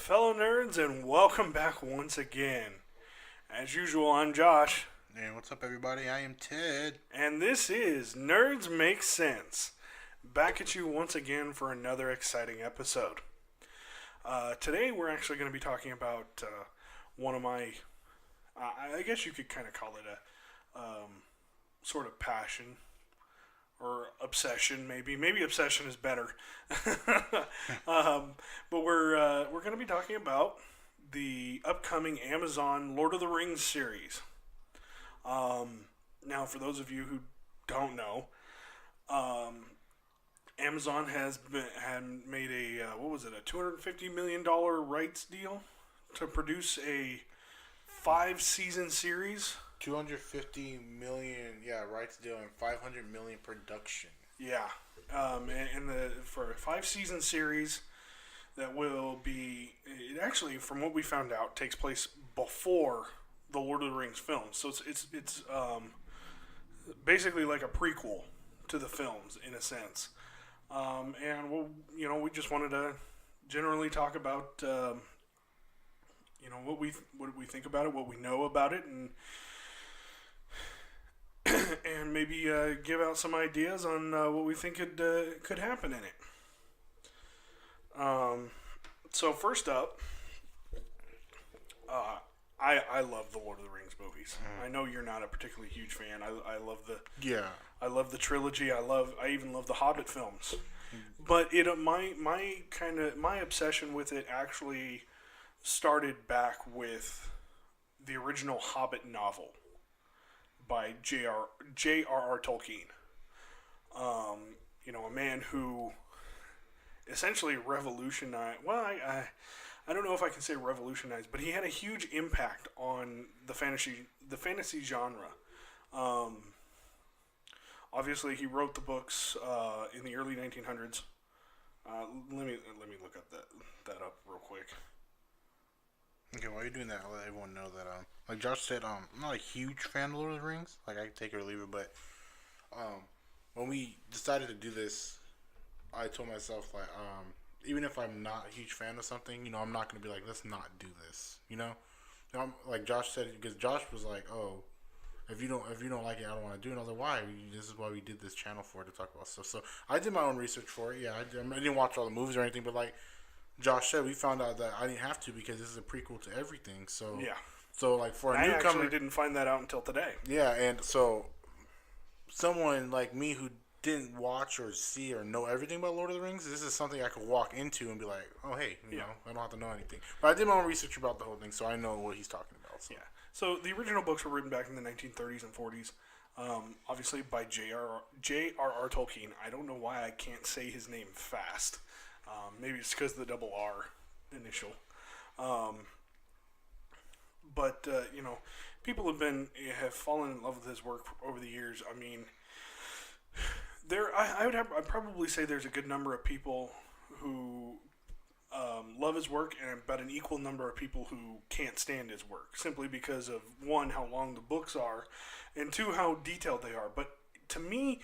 fellow nerds, and welcome back once again. As usual, I'm Josh, And what's up, everybody? I am Ted. and this is Nerds Make Sense. Back at you once again for another exciting episode. Today, we're actually going to be talking about one of my, I guess you could kind of call it a sort of passion or obsession, maybe. Maybe obsession is better. But we're going to be talking about the upcoming Amazon Lord of the Rings series. Now, for those of you who don't know, Amazon had made a $250 million rights deal to produce a 5-season series. 250 million, rights deal, and 500 million production. Yeah, for a 5-season series that will be, it actually, from what we found out, takes place before the Lord of the Rings films. So it's basically like a prequel to the films in a sense. And we just wanted to generally talk about what we think about it, what we know about it, and and maybe give out some ideas on what we think could happen in it. So first up, I love the Lord of the Rings movies. I know you're not a particularly huge fan. I love the trilogy. I even love the Hobbit films. But my obsession with it actually started back with the original Hobbit novel by J.R.R. Tolkien. A man who essentially revolutionized. Well, I don't know if I can say revolutionized, but he had a huge impact on the fantasy genre. Obviously, he wrote the books in the early 1900s. Let me look up that up real quick. Okay, while you're doing that, I'll let everyone know that, like Josh said, I'm not a huge fan of Lord of the Rings. Like, I can take it or leave it, but when we decided to do this, I told myself, like, even if I'm not a huge fan of something, I'm not going to be like, let's not do this, like Josh said, because Josh was like, oh, if you don't like it, I don't want to do it. And I was like, why? This is why we did this channel for, to talk about stuff. So I did my own research for it. Yeah, I didn't watch all the movies or anything, but like Josh said, we found out that I didn't have to because this is a prequel to everything. So yeah. So like for a I newcomer, actually didn't find that out until today. yeah, and so someone like me who didn't watch or see or know everything about Lord of the Rings, this is something I could walk into and be like, oh hey, I don't have to know anything. But I did my own research about the whole thing, so I know what he's talking about. So. Yeah. So the original books were written back in the 1930s and 40s, obviously by J.R.R. Tolkien. I don't know why I can't say his name fast. Maybe it's because of the double R initial. But people have fallen in love with his work over the years. I mean, I'd probably say there's a good number of people who love his work, and about an equal number of people who can't stand his work, simply because of, one, how long the books are, and two, how detailed they are. But to me,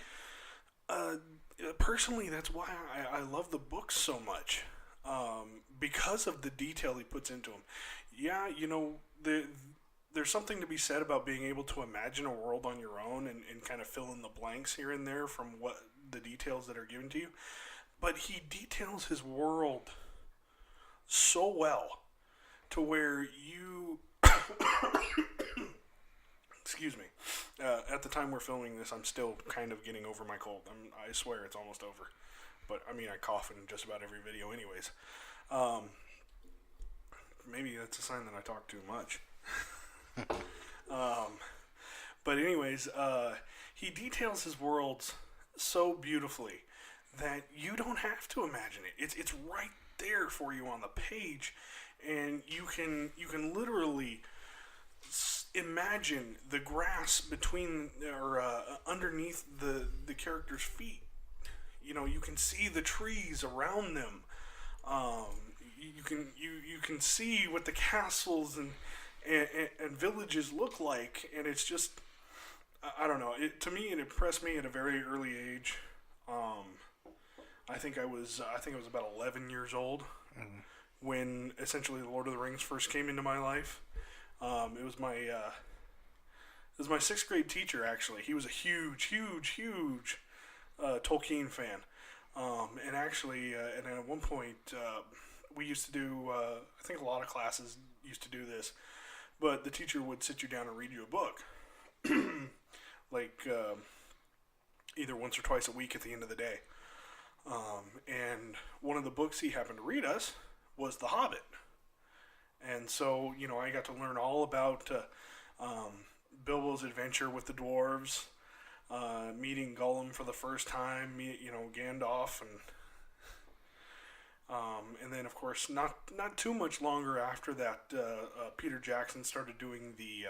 personally, that's why I love the books so much, because of the detail he puts into them. Yeah, there's something to be said about being able to imagine a world on your own and kind of fill in the blanks here and there from what the details that are given to you. But he details his world so well to where you excuse me, at the time we're filming this, I'm still kind of getting over my cold. I swear it's almost over, but I mean, I cough in just about every video anyways. Maybe that's a sign that I talk too much. But anyways, he details his worlds so beautifully that you don't have to imagine it. It's right there for you on the page, and you can literally imagine the grass between or underneath the character's feet. You can see the trees around them. You can see what the castles and villages look like, and it's just, I don't know. To me, it impressed me at a very early age. I think I was about 11 years old. Mm-hmm. when essentially the Lord of the Rings first came into my life. It was my sixth grade teacher. Actually, he was a huge Tolkien fan. And actually, and then at one point, we used to do. I think a lot of classes used to do this, but the teacher would sit you down and read you a book, like either once or twice a week at the end of the day. And one of the books he happened to read us was The Hobbit. And so, I got to learn all about Bilbo's adventure with the dwarves, meeting Gollum for the first time, Gandalf, and then of course, not too much longer after that, Peter Jackson started doing the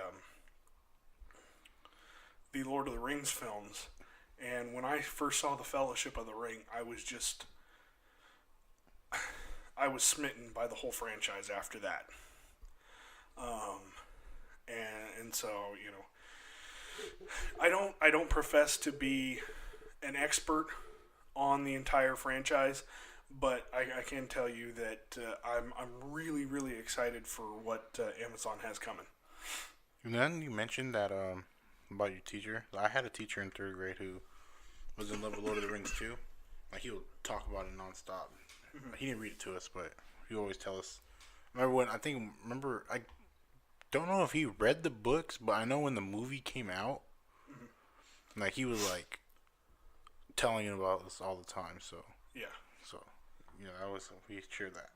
Lord of the Rings films. And when I first saw the Fellowship of the Ring, I was smitten by the whole franchise after that. And so, I don't profess to be an expert on the entire franchise, but I can tell you that I'm really, really excited for what Amazon has coming. And then you mentioned that about your teacher. I had a teacher in third grade who was in love with Lord of the Rings too. Like, he would talk about it nonstop. Mm-hmm. He didn't read it to us, but he would always tell us. I don't know if he read the books, but I know when the movie came out, mm-hmm. like, he was like telling about us all the time. So yeah, we shared that.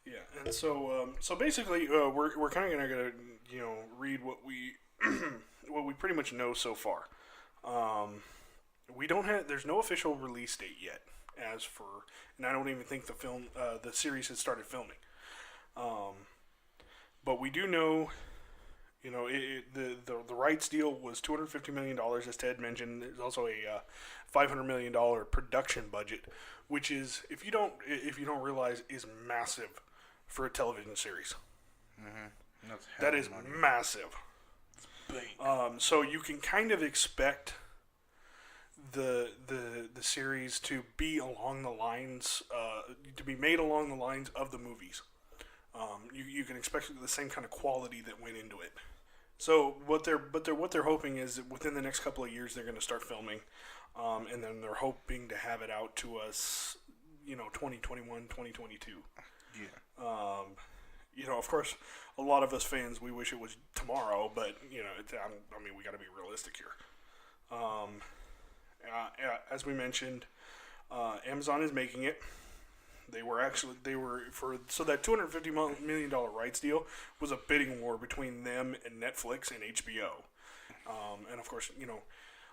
Yeah, and so basically, we're kind of gonna read what we what we pretty much know so far. There's no official release date yet, and I don't even think the series has started filming. But we do know, the rights deal was $250 million, as Ted mentioned. There's also a $500 million production budget, which is, if you don't realize, is massive for a television series. Mm-hmm. That is massive. So you can kind of expect the series to be along the lines to be made along the lines of the movies. You can expect the same kind of quality that went into it. So what they're hoping is that within the next couple of years they're going to start filming, and then they're hoping to have it out to us, 2021, 2022. Yeah. Of course, a lot of us fans, we wish it was tomorrow, but we got to be realistic here. As we mentioned, Amazon is making it. So that $250 million rights deal was a bidding war between them and Netflix and HBO. And of course,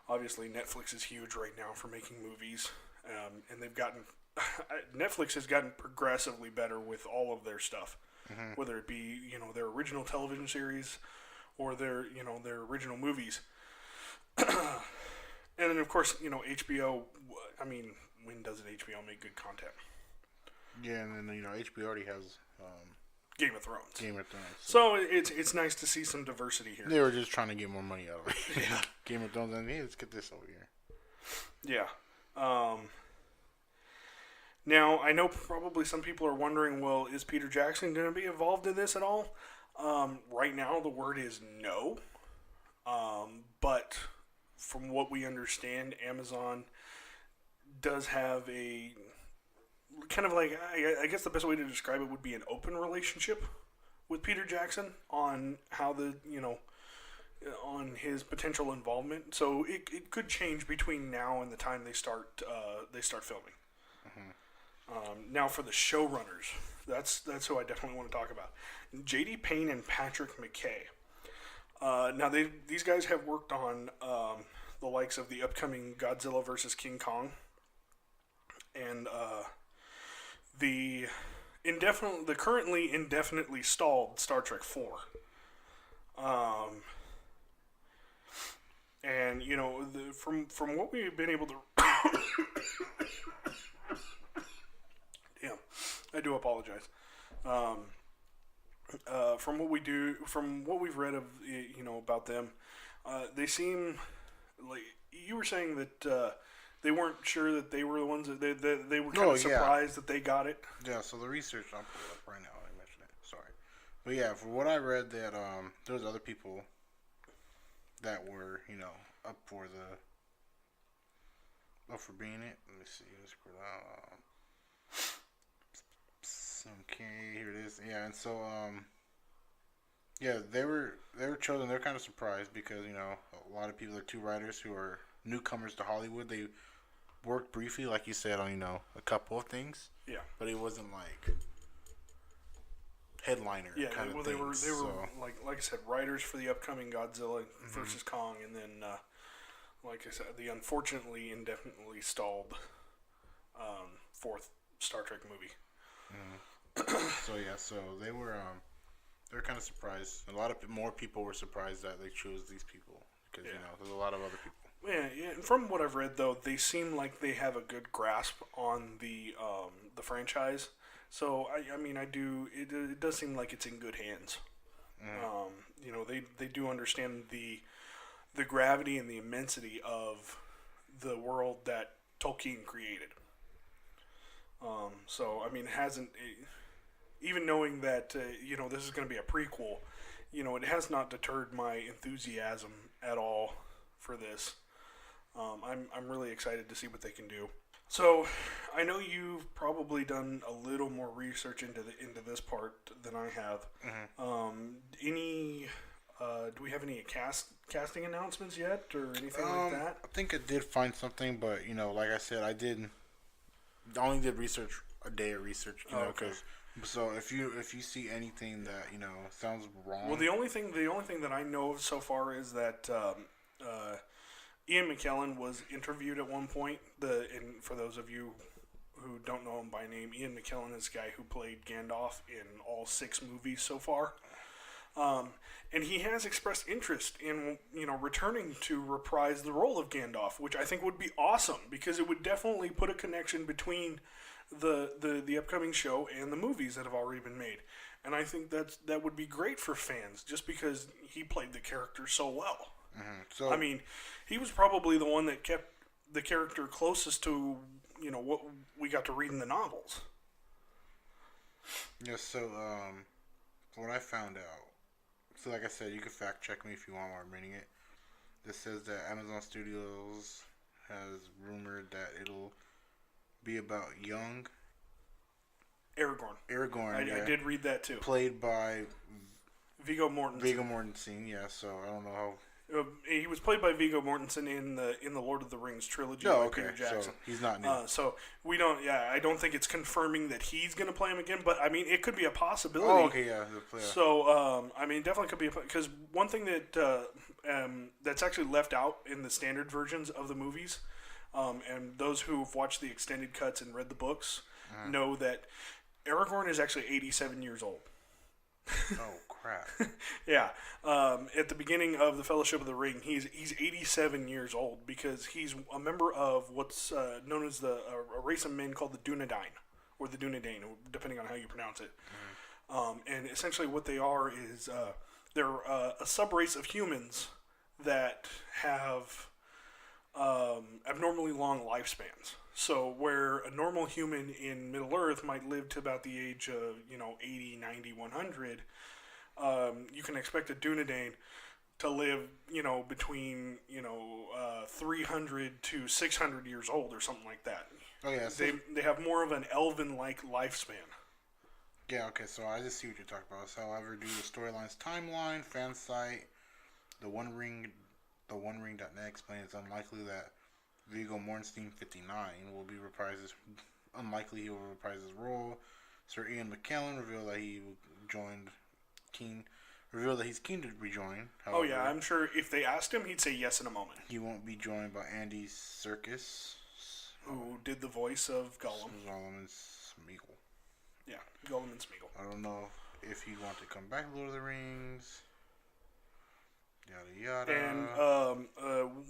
obviously Netflix is huge right now for making movies. And Netflix has gotten progressively better with all of their stuff, mm-hmm. whether it be, their original television series or their original movies. And then of course, HBO, when doesn't HBO make good content? Yeah, and then HBO already has Game of Thrones. So it's nice to see some diversity here. They were just trying to get more money out of it. Yeah. Game of Thrones, and hey, let's get this over here. Yeah. Now I know probably some people are wondering, well, is Peter Jackson going to be involved in this at all? Right now the word is no. But from what we understand, Amazon does have a kind of like, I guess the best way to describe it would be an open relationship with Peter Jackson on how on his potential involvement. So it could change between now and the time they start filming. Mm-hmm. Now for the showrunners, that's who I definitely want to talk about. J.D. Payne and Patrick McKay. Now these guys have worked on the likes of the upcoming Godzilla vs. King Kong and the currently indefinitely stalled Star Trek 4. And from what we've been able to damn, I do apologize. From what we've read of about them, they seem like you were saying that they weren't sure that they were the ones that they were kind Oh, of yeah. surprised that they got it. Yeah, so the research, I'll pull it up right now. I mentioned it. Sorry. But yeah, for what I read, that there was other people that were, up for being it. Let me see. Let's scroll down. Okay, here it is. Yeah, and so yeah, they were chosen. They're kind of surprised because a lot of people are two writers who are newcomers to Hollywood. They worked briefly, like you said, on a couple of things. Yeah. But it wasn't like headliner kind of they things. were like I said, writers for the upcoming Godzilla versus Kong, and then like I said, the unfortunately indefinitely stalled fourth Star Trek movie. So yeah, so they were kind of surprised. A lot of more people were surprised that they chose these people because there's a lot of other people. Yeah. And from what I've read, though, they seem like they have a good grasp on the franchise. So I mean, it does seem like it's in good hands. They do understand the gravity and the immensity of the world that Tolkien created. So I mean, it hasn't. Even knowing that this is going to be a prequel, it has not deterred my enthusiasm at all for this. I'm really excited to see what they can do. So, I know you've probably done a little more research into this part than I have. Do we have any casting announcements yet, or anything like that? I think I did find something, but like I said, I only did research, a day of research, because. So if you see anything that sounds wrong, well, the only thing that I know of so far is that Ian McKellen was interviewed at one point. And for those of you who don't know him by name, Ian McKellen is the guy who played Gandalf in all 6 movies so far. And he has expressed interest in returning to reprise the role of Gandalf, which I think would be awesome because it would definitely put a connection between the upcoming show and the movies that have already been made. And I think that would be great for fans just because he played the character so well. So I mean, he was probably the one that kept the character closest to what we got to read in the novels. Yeah, so what I found out, so like I said, you can fact check me if you want while I'm reading it. This says that Amazon Studios has rumored that it'll be about young Aragorn. I did read that too. Played by Viggo Mortensen. Viggo Mortensen, yeah. So I don't know how. He was played by Viggo Mortensen in the Lord of the Rings trilogy. Oh, by okay. Peter Jackson. So he's not new. So we don't. Yeah, I don't think it's confirming that he's going to play him again. But I mean, it could be a possibility. Oh, okay, yeah. So I mean, definitely could be because one thing that that's actually left out in the standard versions of the movies, and those who've watched the extended cuts and read the books know that Aragorn is actually 87 years old. Oh crap! Yeah, at the beginning of the Fellowship of the Ring, he's 87 years old because he's a member of what's known as a race of men called the Dunedain, or the Dunedain, depending on how you pronounce it. And essentially, what they are is they're a subrace of humans that have abnormally long lifespans. So where a normal human in Middle Earth might live to about the age of 80, 90, 100. You can expect a Dunedain to live, between 300 to 600 years old or something like that. Oh yeah, so they have more of an elven-like lifespan. Yeah, okay, so I just see what you're talking about. So, however, due to the storyline's timeline, fan site, the One Ring.net explains it's unlikely that Viggo Mortensen 59 will be reprised. Unlikely he will reprise his role. Sir Ian McKellen revealed that he's keen to rejoin. However, Oh yeah, I'm sure if they asked him, he'd say yes in a moment. he won't be joined by Andy Serkis, Who did the voice of Gollum? Solomon Smeagol. Yeah, Gollum and Smeagol. I don't know if he'd want to come back to Lord of the Rings. Yada yada. And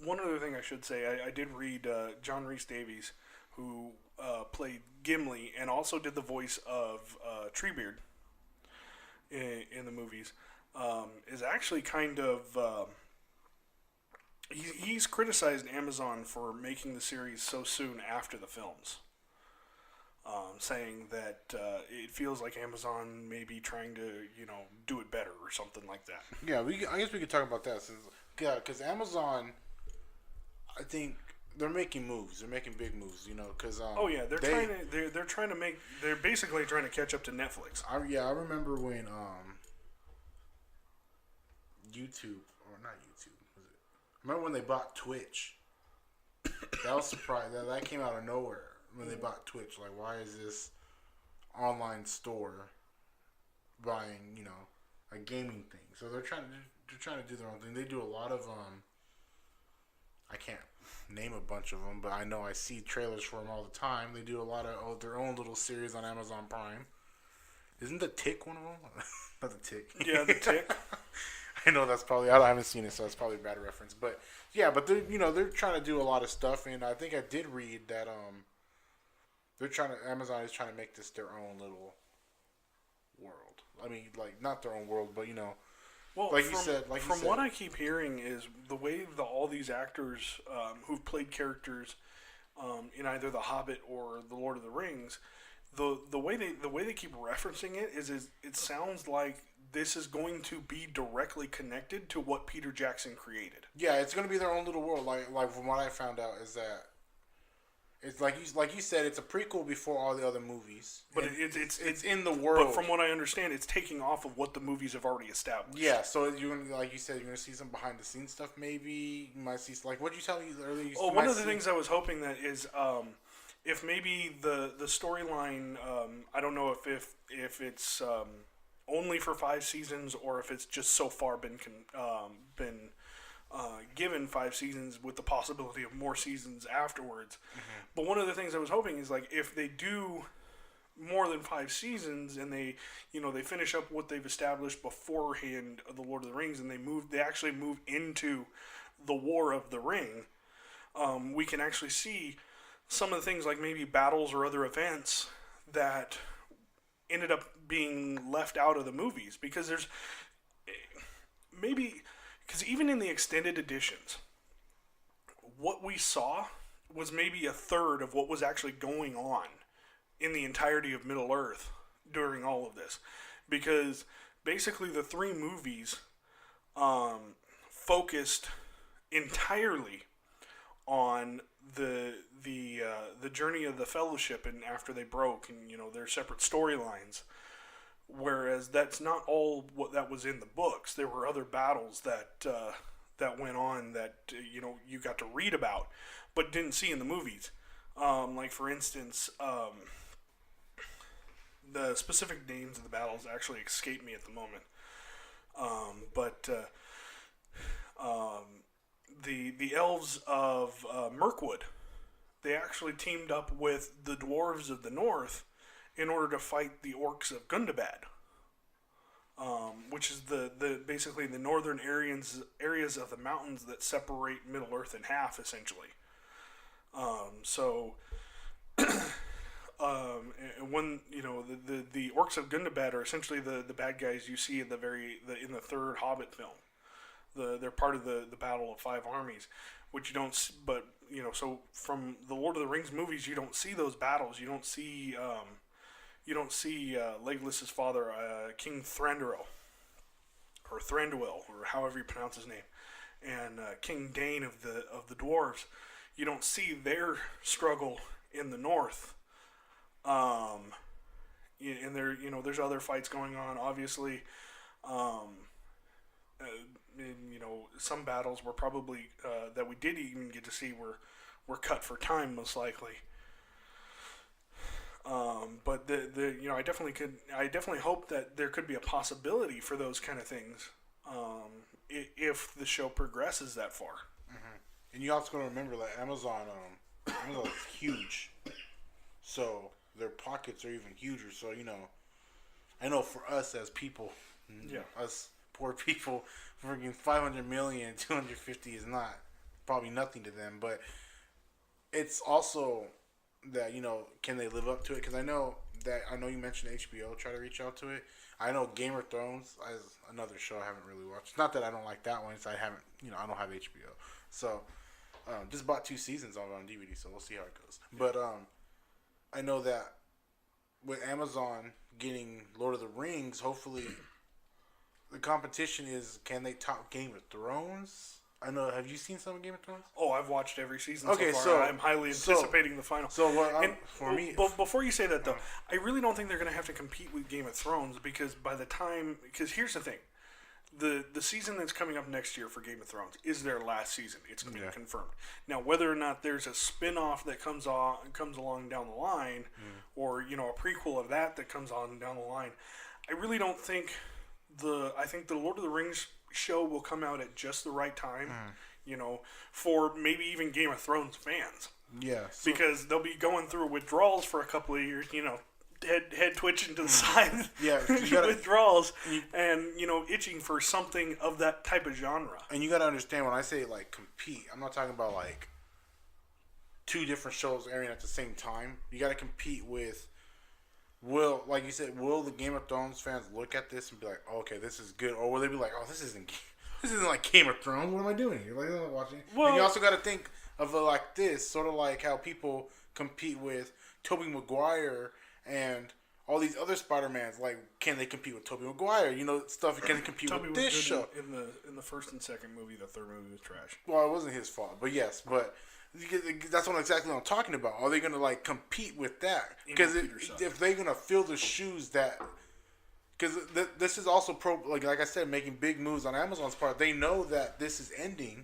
one other thing I should say, I did read John Rhys Davies, who played Gimli and also did the voice of Treebeard in the movies, is actually kind of he's criticized Amazon for making the series so soon after the films, saying that it feels like Amazon may be trying to, do it better or something like that. Yeah, I guess we could talk about that. Yeah, because Amazon, I think they're making moves. They're making big moves. Because Oh yeah, they're trying to make they're basically trying to catch up to Netflix. I remember when YouTube or not YouTube was it? I remember when they bought Twitch. That was surprising. That came out of nowhere when they bought Twitch. Like, why is this online store buying a gaming thing? So they're trying to do their own thing. They do a lot of I can't name a bunch of them, but I know I see trailers for them all the time. They do a lot of their own little series on Amazon Prime. Isn't The Tick one of them? Not The Tick. Yeah, The Tick. I know that's probably I haven't seen it, so it's probably a bad reference. But yeah, but they're trying to do a lot of stuff, and I think I did read that Amazon is trying to make this their own little world. I mean, like not their own world, but Well, like from, you said, what I keep hearing is the way all these actors who've played characters in either The Hobbit or The Lord of the Rings, the way they keep referencing it is it sounds like this is going to be directly connected to what Peter Jackson created. Yeah, it's going to be their own little world. Like from what I found out is that it's like you said, it's a prequel before all the other movies. But it's in the world. But from what I understand, it's taking off of what the movies have already established. Yeah, so you're gonna, like you said, you're gonna see some behind the scenes stuff. Maybe you might see like what you tell me earlier. One of the things I was hoping that is if maybe the storyline. I don't know if it's only for 5 seasons or if it's just so far been given 5 seasons with the possibility of more seasons afterwards. Mm-hmm. But one of the things I was hoping is like if they do more than 5 seasons and they finish up what they've established beforehand of the Lord of the Rings and they actually move into the War of the Ring, we can actually see some of the things like maybe battles or other events that ended up being left out of the movies because there's maybe because even in the extended editions, what we saw was maybe a third of what was actually going on in the entirety of Middle Earth during all of this. Because basically the 3 movies focused entirely on the journey of the Fellowship and after they broke and their separate storylines. Whereas that's not all what that was in the books. There were other battles that went on that you got to read about, but didn't see in the movies. Like for instance, the specific names of the battles actually escape me at the moment. The elves of Mirkwood, they actually teamed up with the dwarves of the north in order to fight the orcs of Gundabad, which is the basically the northern areas of the mountains that separate Middle Earth in half, essentially. When the orcs of Gundabad are essentially the bad guys you see in the third Hobbit film. They're part of the Battle of 5 Armies, which you don't. But so from the Lord of the Rings movies, you don't see those battles. You don't see. Legolas's father, King Thranduil, or Thranduil, or however you pronounce his name, and King Dane of the dwarves. You don't see their struggle in the north. And there's other fights going on. Obviously, some battles were probably that we did even get to see were cut for time, most likely. But I definitely hope that there could be a possibility for those kind of things if the show progresses that far. Mm-hmm. And you also got to remember that Amazon is huge, so their pockets are even huger. So I know for us as people, us poor people, freaking 500 million, 250 is probably nothing to them, but it's also that can they live up to it? Because I know you mentioned HBO try to reach out to it. I know Game of Thrones is another show I haven't really watched. Not that I don't like that one. It's I don't have HBO, So, just bought 2 seasons of it on DVD, so we'll see how it goes. But I know that with Amazon getting Lord of the Rings, hopefully the competition is, can they top Game of Thrones? I know. Have you seen some of Game of Thrones? Oh, I've watched every season Okay, so far. so- I'm highly anticipating the final. So what? And For me, before you say that though, I really don't think they're going to have to compete with Game of Thrones because by the time, because here's the thing, the season that's coming up next year for Game of Thrones is their last season. It's been confirmed. Now, whether or not there's a spin-off that comes along down the line, or a prequel of that comes on down the line, I really don't think I think the Lord of the Rings show will come out at just the right time. For maybe even Game of Thrones fans. yeah. Because they'll be going through withdrawals for a couple of years, head twitching to the side. Yeah, you gotta- withdrawals, and itching for something of that type of genre. And you got to understand when I say like compete, I'm not talking about like 2 different shows airing at the same time. You got to compete with. Like you said, will the Game of Thrones fans look at this and be like, oh, okay, this is good, or will they be like, oh, this isn't like Game of Thrones? What am I doing here? Like, I'm not watching. Well, and you also got to think of it like this, sort of like how people compete with Tobey Maguire and all these other Spider-Mans. Like, can they compete with Tobey Maguire? Stuff. Can they compete Toby with was this good show? in the first and second movie. The third movie was trash. Well, it wasn't his fault, but yes, that's exactly what I'm talking about. Are they going to like compete with that? Because if they're going to fill the shoes that, because this is also like I said, making big moves on Amazon's part. They know that this is ending,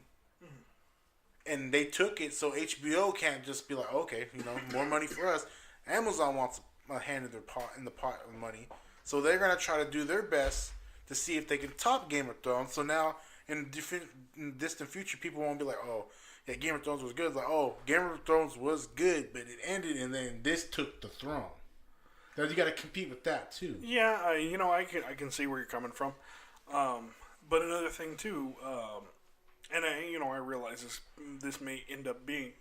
and they took it, so HBO can't just be like, okay, more money for us. Amazon wants a hand in the pot of money, so they're going to try to do their best to see if they can top Game of Thrones. So now in distant future, people won't be like, oh, yeah, Game of Thrones was good. Like, oh, Game of Thrones was good, but it ended, and then this took the throne. Now you got to compete with that too. Yeah, I can see where you're coming from. But another thing too, and I realize this may end up being,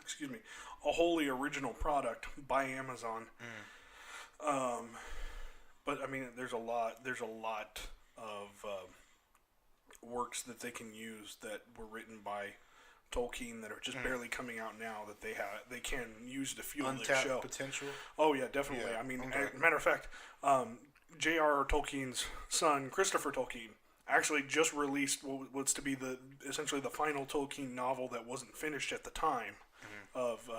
excuse me, a wholly original product by Amazon. But I mean, there's a lot of works that they can use that were written by Tolkien that are just barely coming out now that they can use to fuel their show. Untapped potential. Oh yeah, definitely. Yeah, I mean, okay. matter of fact, J.R.R. Tolkien's son, Christopher Tolkien, actually just released what's to be essentially the final Tolkien novel that wasn't finished at the time of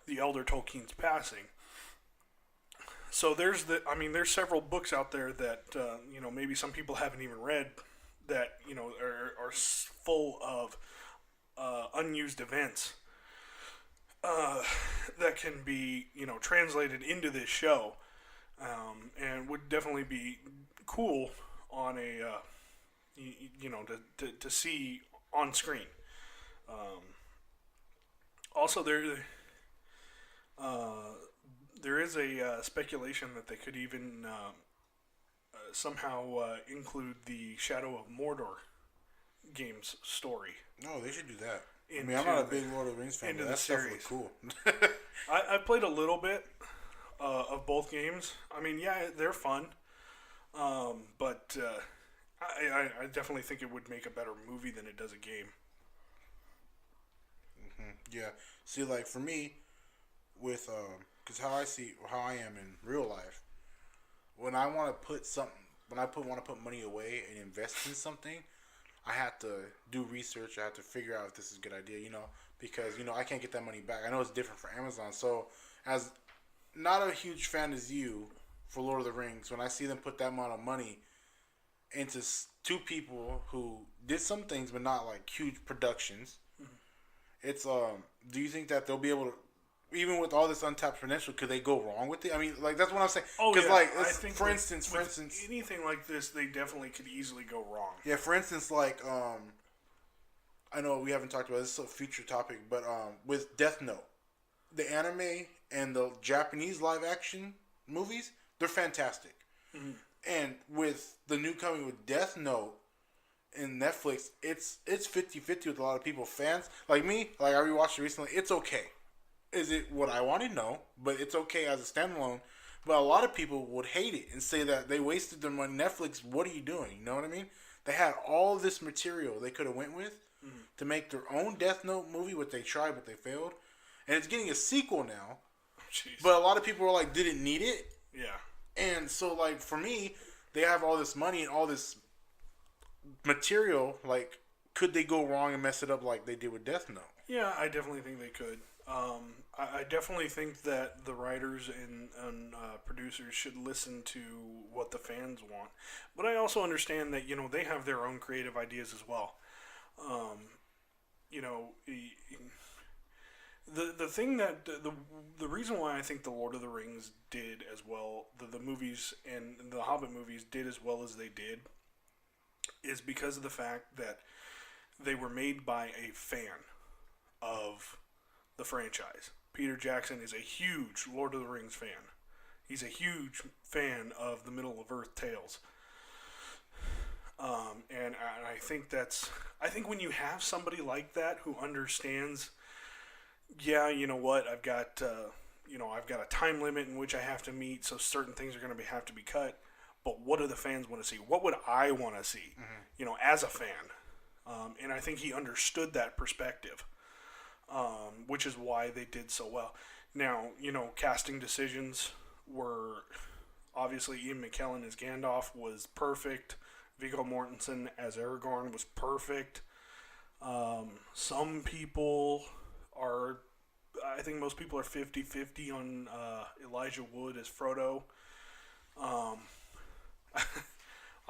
the elder Tolkien's passing. So there's several books out there that maybe some people haven't even read that are full of unused events that can be translated into this show, and would definitely be cool on a to see on screen. Also, there is a speculation that they could even somehow include the Shadow of Mordor game's story. No, they should do that. I Into mean, I'm not a big Lord of the Rings fan, into but the that stuff series. looks cool. I played a little bit of both games. I mean, yeah, they're fun, but I definitely think it would make a better movie than it does a game. Yeah. See, like for me, with because how I am in real life, when I want to put want to put money away and invest in something, I have to do research. I have to figure out if this is a good idea, because I can't get that money back. I know it's different for Amazon. So, as not a huge fan as you for Lord of the Rings, when I see them put that amount of money into 2 people who did some things but not like huge productions, it's do you think that they'll be able to, even with all this untapped potential, could they go wrong with it? I mean, like that's what I'm saying. Oh, Because yeah. like, I think for with instance, anything like this, they definitely could easily go wrong. yeah, for instance, like I know we haven't talked about this, is a future topic, but with Death Note, the anime and the Japanese live action movies, they're fantastic. Mm-hmm. And with the new coming with Death Note in Netflix, it's 50-50 with a lot of people. Fans like me, like I rewatched it recently. It's okay. Is it what I wanted? No, but it's okay as a standalone. But a lot of people would hate it and say that they wasted their money. Netflix, what are you doing? You know what I mean? They had all this material they could have went with, to make their own Death Note movie, what they tried, but they failed, and it's getting a sequel now. Jeez. But a lot of people were like, didn't need it, Yeah. and so like for me, they have all this money and all this material. Like, could they go wrong and mess it up like they did with Death Note? Yeah, I definitely think they could. I definitely think that the writers and producers should listen to what the fans want. But I also understand that, they have their own creative ideas as well. You know, the thing that, the reason why I think the Lord of the Rings did as well, the movies and the Hobbit movies did as well as they did, is because of the fact that they were made by a fan of the franchise. Peter Jackson is a huge Lord of the Rings fan. He's a huge fan of the Middle of Earth tales. And I think I think when you have somebody like that who understands, yeah, you know what, I've got a time limit in which I have to meet, so certain things are going to have to be cut. But what do the fans want to see? What would I want to see, as a fan? And I think he understood that perspective, which is why they did so well. Now, casting decisions were obviously Ian McKellen as Gandalf was perfect. Viggo Mortensen as Aragorn was perfect. Some people are, I think most people are 50-50 on Elijah Wood as Frodo.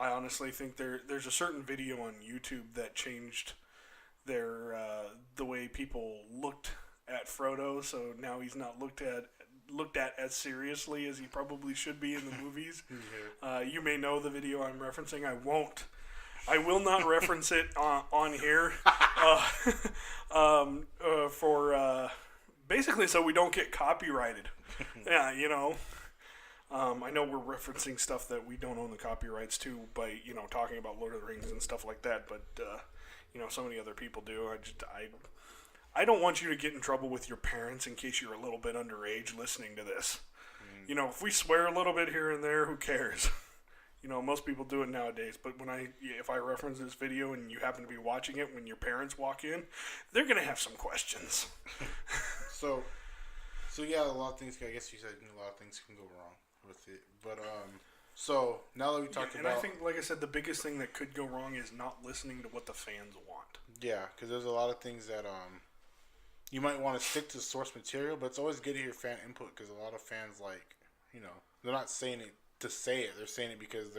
I honestly think there's a certain video on YouTube that changed the way people looked at Frodo. So now he's not looked at as seriously as he probably should be in the movies. You may know the video I'm referencing. I will not reference it on here for basically so we don't get copyrighted. Yeah, I know we're referencing stuff that we don't own the copyrights to by, talking about Lord of the Rings and stuff like that, but, so many other people do. I don't want you to get in trouble with your parents in case you're a little bit underage listening to this. If we swear a little bit here and there, who cares? Most people do it nowadays, but if I reference this video and you happen to be watching it when your parents walk in, they're going to have some questions. So yeah, a lot of things, I guess you said a lot of things can go wrong with it, but so now that we talked about, and I think, like I said, the biggest thing that could go wrong is not listening to what the fans want. Yeah, because there's a lot of things that you might want to stick to source material, but it's always good to hear fan input because a lot of fans they're not saying it to say it; they're saying it because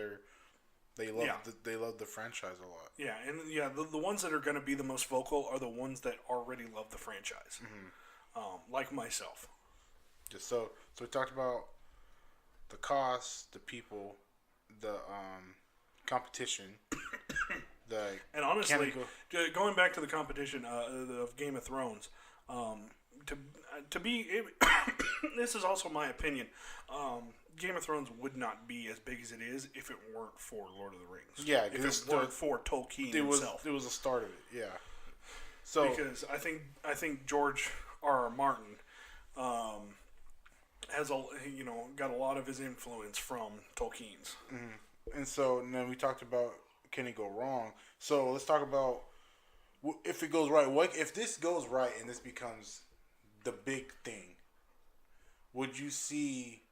they love the franchise a lot. Yeah, and the ones that are going to be the most vocal are the ones that already love the franchise, like myself. Just so we talked about the cost, the people, the competition, and honestly, going back to the competition of Game of Thrones, to be this is also my opinion. Game of Thrones would not be as big as it is if it weren't for Lord of the Rings. Yeah, if it weren't for Tolkien himself. It was the start of it. Yeah. So because I think George R.R. Martin has got a lot of his influence from Tolkien's. And so then we talked about can it go wrong. So let's talk about if it goes right. What if this goes right and this becomes the big thing? Would you see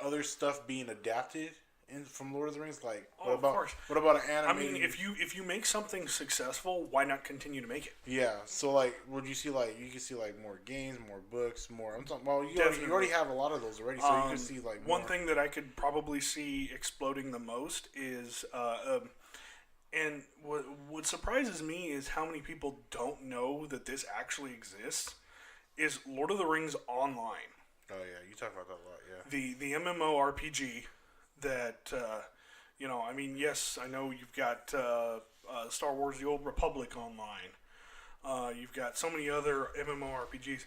other stuff being adapted from Lord of the Rings? Of course. What about an anime? I mean, if you make something successful, why not continue to make it? Yeah. So would you see you can see more games, more books, more? I'm talking. Well, you already have a lot of those already, so you can see more. One thing that I could probably see exploding the most is, and what surprises me is how many people don't know that this actually exists. Is Lord of the Rings Online. Oh yeah, you talk about that a lot. Yeah. The MMORPG that I mean, yes, I know you've got Star Wars: The Old Republic online. You've got so many other MMORPGs,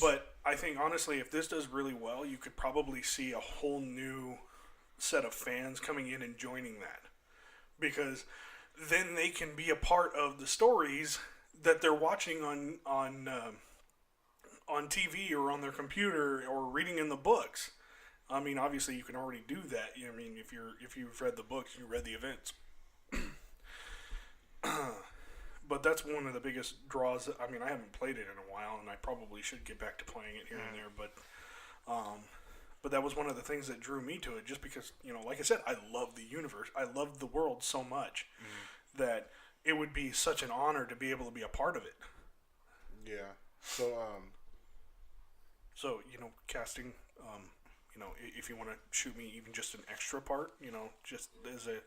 but I think honestly, if this does really well, you could probably see a whole new set of fans coming in and joining that, because then they can be a part of the stories that they're watching on TV or on their computer or reading in the books. I mean, obviously you can already do that. I mean, if you've read the books, you read the events. but that's one of the biggest draws. I mean, I haven't played it in a while, and I probably should get back to playing it here and there. But that was one of the things that drew me to it, just because, like I said, I love the universe. I love the world so much that it would be such an honor to be able to be a part of it. Yeah. So, So, casting, if you want to shoot me even just an extra part, just as a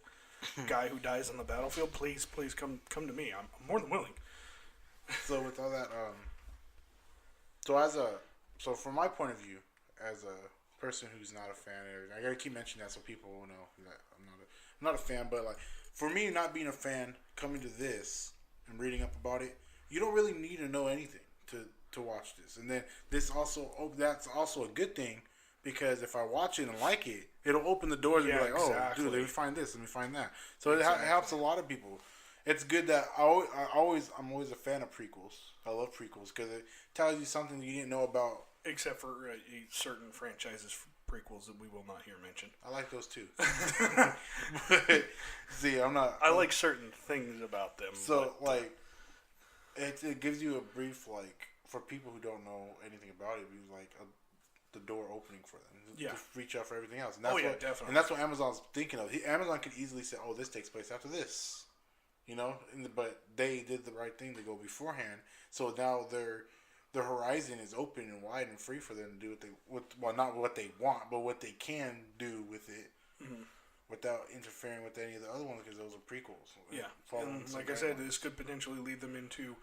guy who dies on the battlefield, please come to me. I'm more than willing. so with all that, so from my point of view, as a person who's not a fan, I gotta keep mentioning that so people will know that I'm not a fan. But like for me, not being a fan, coming to this and reading up about it, you don't really need to know anything to watch this. And then that's also a good thing, because if I watch it and like it, it'll open the doors and be like, exactly. oh, dude, let me find this, let me find that. So it helps a lot of people. It's good that I'm always a fan of prequels. I love prequels because it tells you something you didn't know about. Except for certain franchises prequels that we will not here mention. I like those too. But, see, I like certain things about them. So, like, it gives you a brief, like, for people who don't know anything about it, it's like the door opening for them. Yeah. To reach out for everything else. And that's definitely. And that's what Amazon's thinking of. Amazon could easily say, oh, this takes place after this. But they did the right thing to go beforehand. So now their horizon is open and wide and free for them to do not what they want, but what they can do with it, without interfering with any of the other ones, because those are prequels. Yeah, and like I said, this could potentially lead them into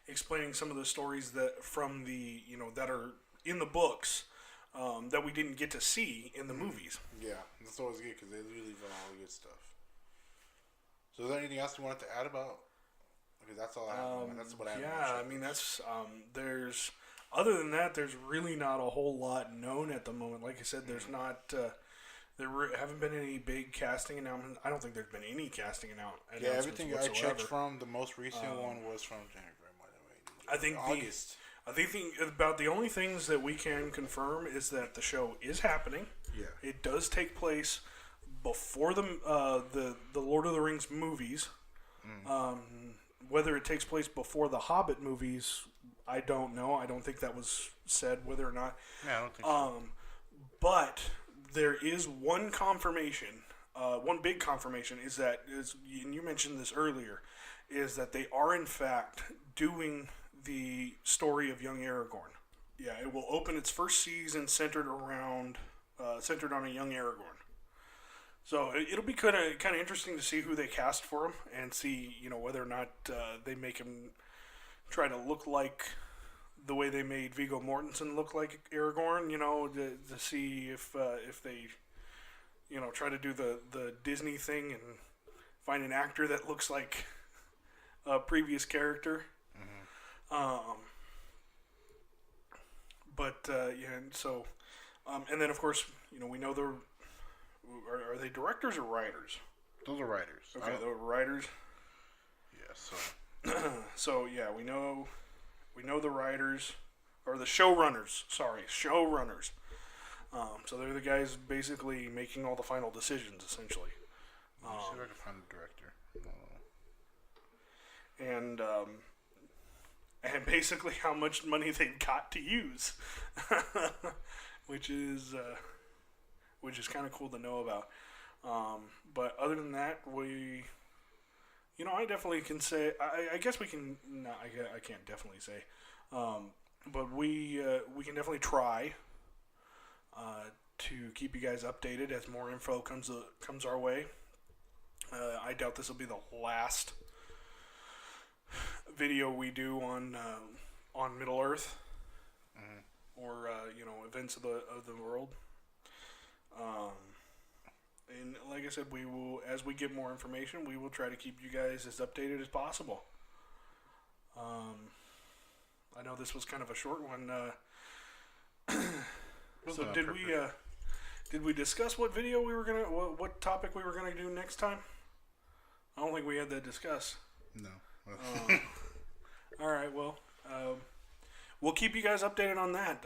explaining some of the stories that from the that are in the books that we didn't get to see in the movies. Yeah, that's always good because they really leave out all the good stuff. So, is there anything else you wanted to add about? Because that's all I have. That's what I have. Yeah, I mean that's there's other than that, there's really not a whole lot known at the moment. Like I said, there's not. Haven't been any big casting announcements. I don't think there's been any casting announcements. Yeah, everything whatsoever. I checked from the most recent one was from January. I think August. About the only things that we can confirm is that the show is happening. Yeah, it does take place before the Lord of the Rings movies. Whether it takes place before the Hobbit movies, I don't know. I don't think that was said whether or not. Yeah, I don't think so. But there is one confirmation. One big confirmation is that, and you mentioned this earlier, is that they are in fact doing the story of young Aragorn. Yeah, it will open its first season centered on a young Aragorn. So it'll be kind of interesting to see who they cast for him and see whether or not they make him try to look like the way they made Viggo Mortensen look like Aragorn. To see if they try to do the Disney thing and find an actor that looks like a previous character. And then of course we know are they directors or writers? Those are writers. Okay, they were writers. Yeah. So. So yeah, we know the writers or the showrunners. Sorry, showrunners. So they're the guys basically making all the final decisions, essentially. Let me see if I can find the director. And basically how much money they've got to use, which is kind of cool to know about. But other than that, I definitely can say. I guess we can. No, I can't definitely say. But we can definitely try to keep you guys updated as more info comes our way. I doubt this will be the last video we do on Middle Earth or events of the world. And like I said, we will, as we get more information, we will try to keep you guys as updated as possible. I know this was kind of a short one. So did we discuss what video we were what topic we were gonna do next time? I don't think we had that discussed. No. All right. Well, we'll keep you guys updated on that.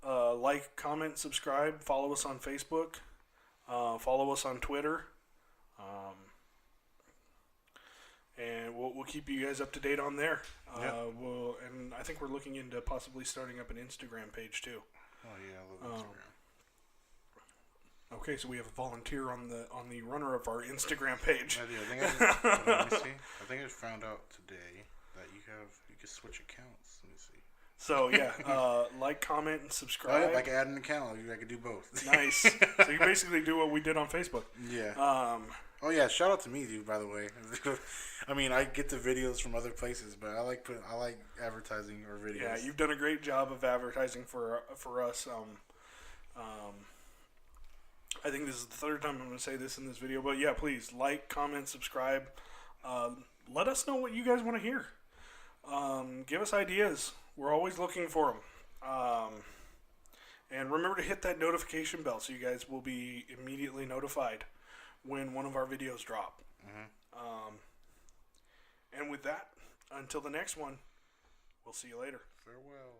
Like, comment, subscribe, follow us on Facebook, follow us on Twitter, and we'll keep you guys up to date on there. Yep. And I think we're looking into possibly starting up an Instagram page too. Oh yeah, I love Instagram. Okay, so we have a volunteer on the runner of our Instagram page. I think let me see. I think I just found out today that you can switch accounts. Let me see. So yeah, like, comment, and subscribe. Oh, yeah, I can add an account. I can do both. Nice. So you basically do what we did on Facebook. Yeah. Um, Shout out to me, dude. By the way, I mean I get the videos from other places, but I like advertising our videos. yeah, you've done a great job of advertising for us. I think this is the third time I'm going to say this in this video, but yeah, please like, comment, subscribe. Let us know what you guys want to hear. Give us ideas. We're always looking for them. And remember to hit that notification bell so you guys will be immediately notified when one of our videos drop. Mm-hmm. And with that, until the next one, we'll see you later. Farewell.